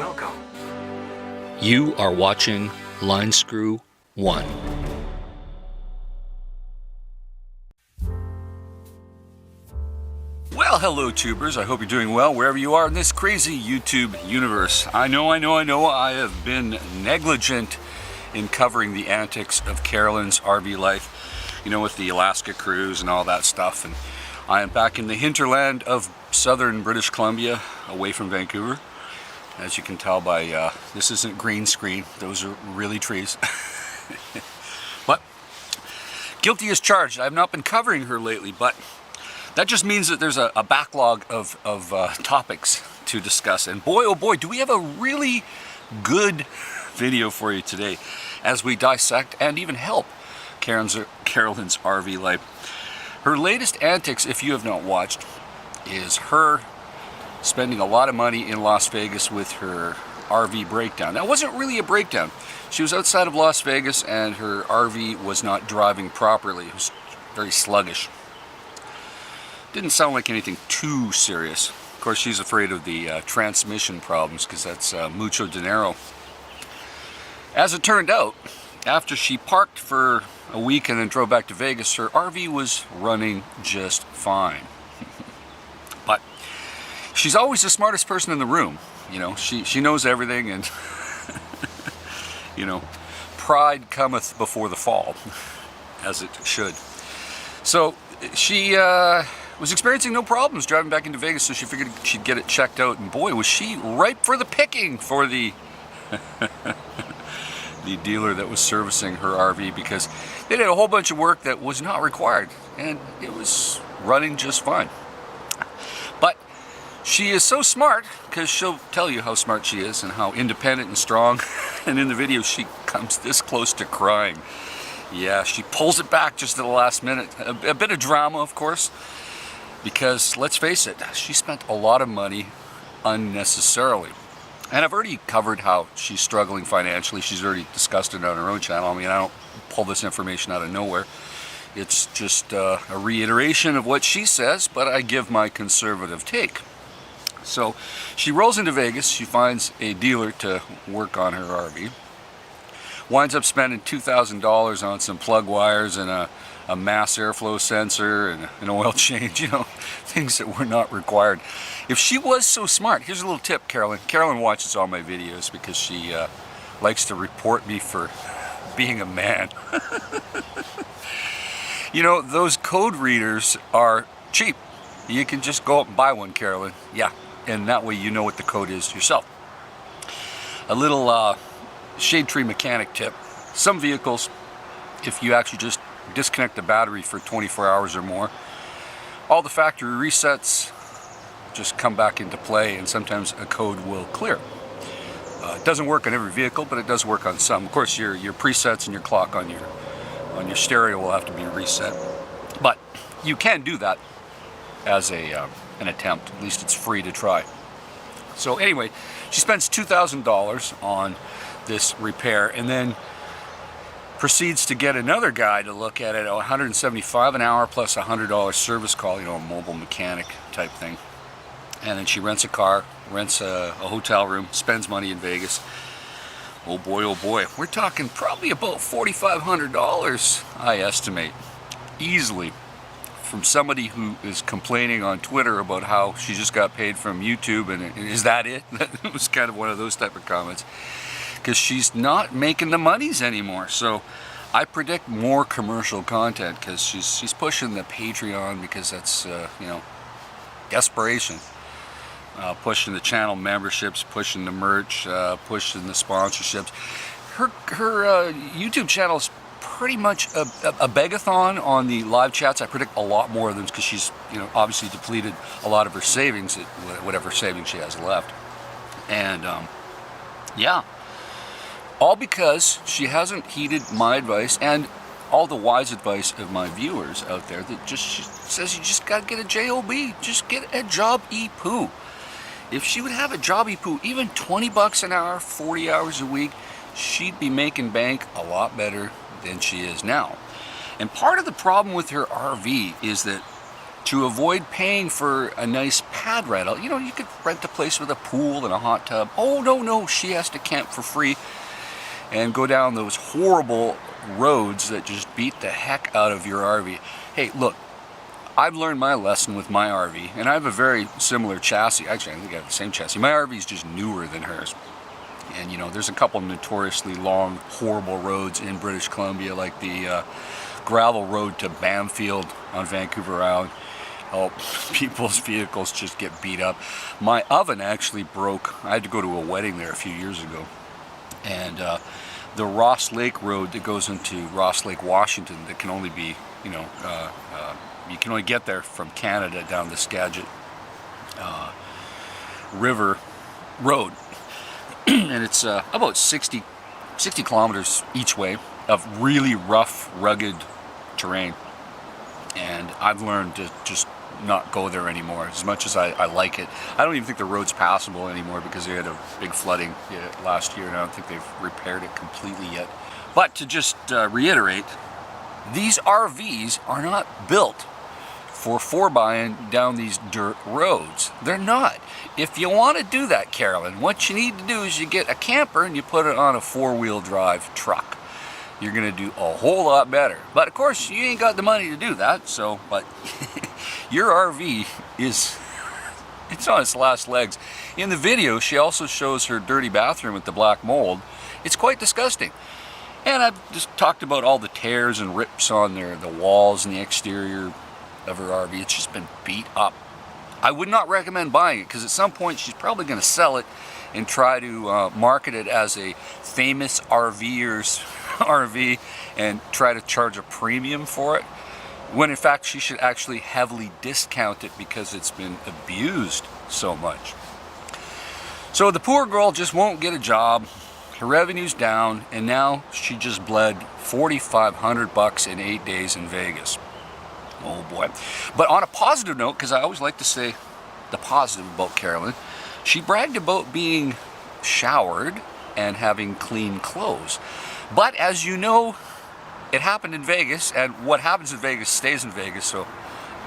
Welcome. You are watching Line Screw 1. Well, hello tubers. I hope you're doing well wherever you are in this crazy YouTube universe. I know I have been negligent in covering the antics of Carolyn's RV life, you know, with the Alaska cruise and all that stuff. And I am back in the hinterland of southern British Columbia, away from Vancouver. As you can tell by, this isn't green screen, those are really trees. But, guilty as charged. I have not been covering her lately, but that just means that there's a backlog of topics to discuss. And boy, oh boy, do we have a really good video for you today as we dissect and even help Carolyn's RV life. Her latest antics, if you have not watched, is her spending a lot of money in Las Vegas with her RV breakdown. Now, it wasn't really a breakdown. She was outside of Las Vegas and her RV was not driving properly. It was very sluggish. Didn't sound like anything too serious. Of course, she's afraid of the transmission problems because that's mucho dinero. As it turned out, after she parked for a week and then drove back to Vegas, her RV was running just fine. But she's always the smartest person in the room. You know, she knows everything, and you know, pride cometh before the fall, as it should. So she was experiencing no problems driving back into Vegas, so she figured she'd get it checked out, and boy, was she ripe for the picking for the the dealer that was servicing her RV, because they did a whole bunch of work that was not required, and it was running just fine. But she is so smart, because she'll tell you how smart she is and how independent and strong, and in the video she comes this close to crying. Yeah, she pulls it back just at the last minute. A bit of drama, of course, because let's face it, she spent a lot of money unnecessarily. And I've already covered how she's struggling financially. She's already discussed it on her own channel. I mean, I don't pull this information out of nowhere. It's just a reiteration of what she says, but I give my conservative take. So she rolls into Vegas. She finds a dealer to work on her RV. Winds up spending $2,000 on some plug wires and a mass airflow sensor and an oil change, you know, things that were not required. If she was so smart, here's a little tip, Carolyn. Carolyn watches all my videos because she likes to report me for being a man. You know, those code readers are cheap. You can just go up and buy one, Carolyn. Yeah, and that way you know what the code is yourself. A little shade tree mechanic tip. Some vehicles, if you actually just disconnect the battery for 24 hours or more, all the factory resets just come back into play, and sometimes a code will clear. It doesn't work on every vehicle, but it does work on some. Of course, your presets and your clock on your stereo will have to be reset, but you can do that as an attempt. At least it's free to try. So anyway, she spends $2,000 on this repair, and then proceeds to get another guy to look at it, $175 an hour plus a $100 service call, you know, a mobile mechanic type thing. And then she rents a car, rents a hotel room, spends money in Vegas. Oh boy, we're talking probably about $4,500, I estimate, easily, from somebody who is complaining on Twitter about how she just got paid from YouTube, and is that it? That was kind of one of those type of comments, because she's not making the monies anymore. So I predict more commercial content, because she's pushing the Patreon, because that's you know, desperation. Pushing the channel memberships, pushing the merch, pushing the sponsorships. Her YouTube channel is pretty much a begathon on the live chats. I predict a lot more of them, because she's, you know, obviously depleted a lot of her savings, whatever savings she has left. And yeah, all because she hasn't heeded my advice and all the wise advice of my viewers out there that she says you just gotta get a job, just get a job-y-poo. If she would have a job-y-poo, even 20 bucks an hour, 40 hours a week, she'd be making bank a lot better than she is now. And part of the problem with her RV is that to avoid paying for a nice pad rental. You know, you could rent a place with a pool and a hot tub. Oh, no, she has to camp for free and go down those horrible roads that just beat the heck out of your RV. Hey, look, I've learned my lesson with my RV, and I have a very similar chassis. Actually, I think I have the same chassis. My RV is just newer than hers. And, you know, there's a couple notoriously long, horrible roads in British Columbia, like the gravel road to Bamfield on Vancouver Island. Oh, people's vehicles just get beat up. My oven actually broke. I had to go to a wedding there a few years ago. And the Ross Lake Road that goes into Ross Lake, Washington, that can only be, you know, you can only get there from Canada down the Skagit River Road. And it's about 60 kilometers each way of really rough, rugged terrain. And I've learned to just not go there anymore, as much as I like it. I don't even think the road's passable anymore because they had a big flooding last year, and I don't think they've repaired it completely yet. But to just reiterate, these RVs are not built for 4x down these dirt roads. They're not. If you want to do that, Carolyn, what you need to do is you get a camper and you put it on a 4-wheel drive truck. You're going to do a whole lot better. But of course, you ain't got the money to do that, so, but your RV is, it's on its last legs. In the video, she also shows her dirty bathroom with the black mold. It's quite disgusting. And I've just talked about all the tears and rips on the walls and the exterior of her RV. It's just been beat up. I would not recommend buying it because at some point she's probably going to sell it and try to market it as a famous RVer's RV and try to charge a premium for it, when in fact she should actually heavily discount it because it's been abused so much. So the poor girl just won't get a job, her revenue's down, and now she just bled $4,500 in 8 days in Vegas. Oh boy. But on a positive note, because I always like to say the positive about Carolyn, she bragged about being showered and having clean clothes. But as you know, it happened in Vegas, and what happens in Vegas stays in Vegas, so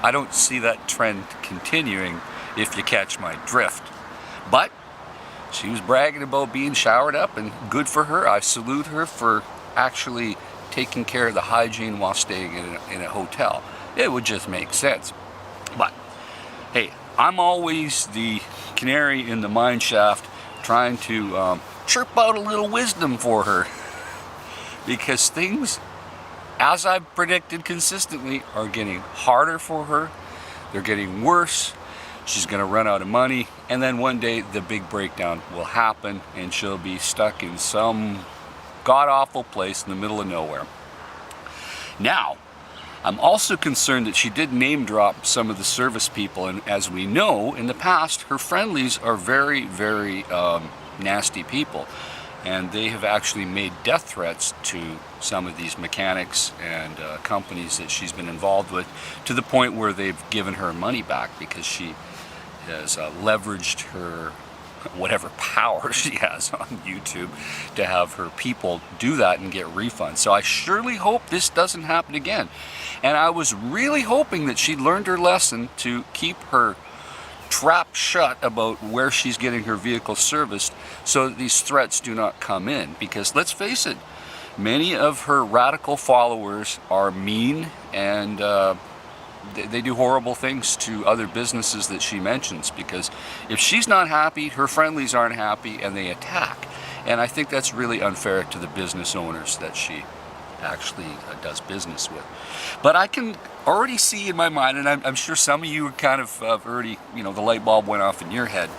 I don't see that trend continuing, if you catch my drift. But she was bragging about being showered up, and good for her. I salute her for actually taking care of the hygiene while staying in a hotel. It would just make sense. But hey, I'm always the canary in the mine shaft trying to chirp out a little wisdom for her, because things, as I've predicted consistently, are getting harder for her. They're getting worse. She's going to run out of money, and then one day the big breakdown will happen and she'll be stuck in some god-awful place in the middle of nowhere. Now, I'm also concerned that she did name drop some of the service people, and as we know, in the past, her friendlies are very, very nasty people, and they have actually made death threats to some of these mechanics and companies that she's been involved with, to the point where they've given her money back because she has leveraged her whatever power she has on YouTube to have her people do that and get refunds. So I surely hope this doesn't happen again. And I was really hoping that she learned her lesson to keep her trap shut about where she's getting her vehicle serviced so that these threats do not come in. Because let's face it, many of her radical followers are mean, and they do horrible things to other businesses that she mentions, because if she's not happy, her friendlies aren't happy, and they attack. And I think that's really unfair to the business owners that she actually does business with. But I can already see in my mind, and I'm sure some of you kind of already, you know, the light bulb went off in your head.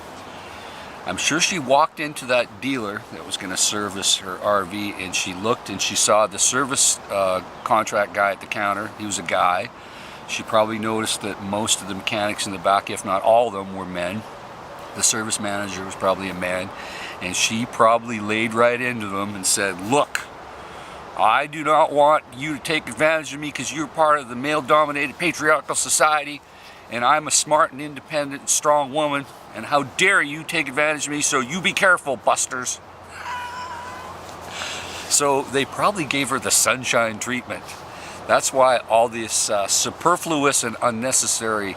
I'm sure she walked into that dealer that was going to service her RV, and she looked and she saw the service contract guy at the counter. He was a guy. She probably noticed that most of the mechanics in the back, if not all of them, were men. The service manager was probably a man, and she probably laid right into them and said, "Look, I do not want you to take advantage of me because you're part of the male-dominated patriarchal society, and I'm a smart and independent and strong woman, and how dare you take advantage of me, so you be careful, busters." So they probably gave her the sunshine treatment. That's why all these superfluous and unnecessary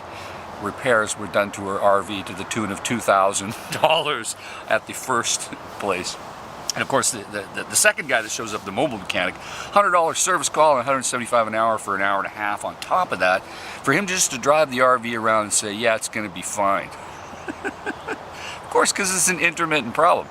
repairs were done to her RV to the tune of $2,000 at the first place. And of course, the second guy that shows up, the mobile mechanic, $100 service call and $175 an hour for an hour and a half on top of that, for him just to drive the RV around and say, yeah, it's going to be fine. Of course, because it's an intermittent problem.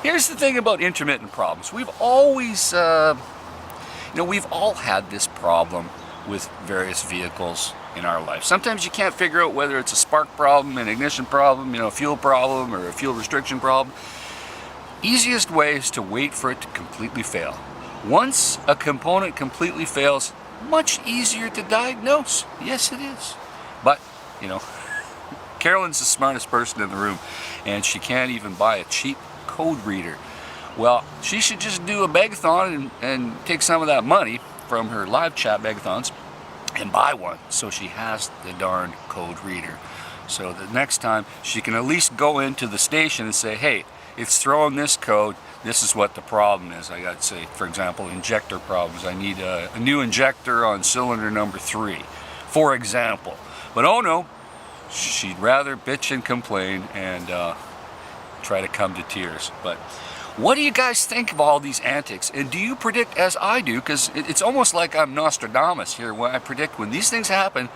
Here's the thing about intermittent problems. We've always, we've all had this problem with various vehicles in our life. Sometimes you can't figure out whether it's a spark problem, an ignition problem, a fuel problem, or a fuel restriction problem. Easiest way is to wait for it to completely fail. Once a component completely fails, much easier to diagnose. Yes, it is. But, Carolyn's the smartest person in the room, and she can't even buy a cheap code reader. Well, she should just do a begathon and take some of that money from her live chat begathons and buy one, so she has the darn code reader. So the next time she can at least go into the station and say, hey, it's throwing this code, this is what the problem is. I got, say, for example, injector problems. I need a new injector on cylinder number 3, for example. But oh no, she'd rather bitch and complain and try to come to tears. But what do you guys think of all these antics? And do you predict as I do? Because it's almost like I'm Nostradamus here when I predict when these things happen.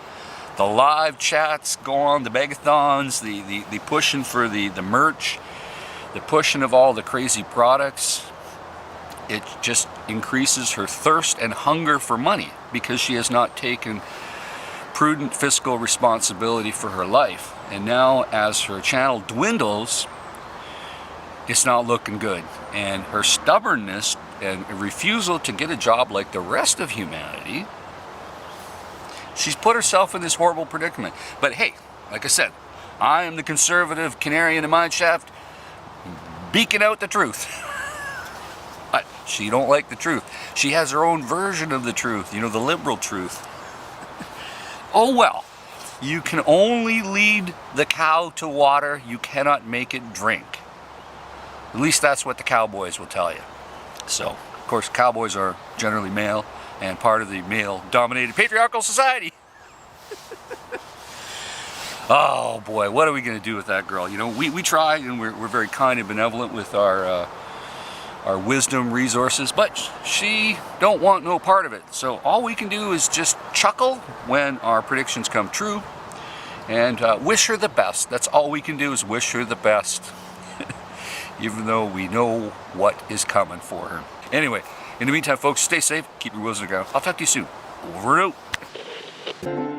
The live chats go on, the begathons, the pushing for the merch, the pushing of all the crazy products. It just increases her thirst and hunger for money because she has not taken prudent fiscal responsibility for her life. And now as her channel dwindles, it's not looking good. And her stubbornness and refusal to get a job like the rest of humanity, she's put herself in this horrible predicament. But hey, like I said, I am the conservative canary in the mine shaft beaking out the truth. But she don't like the truth. She has her own version of the truth, the liberal truth. Oh well, you can only lead the cow to water, you cannot make it drink. At least that's what the cowboys will tell you. So, of course, cowboys are generally male and part of the male-dominated patriarchal society. Oh boy, what are we going to do with that girl? We try, and we're very kind and benevolent with our wisdom resources, but she don't want no part of it. So all we can do is just chuckle when our predictions come true and wish her the best. That's all we can do is wish her the best. Even though we know what is coming for her. Anyway, in the meantime, folks, stay safe, keep your wheels on the ground. I'll talk to you soon. Over and out.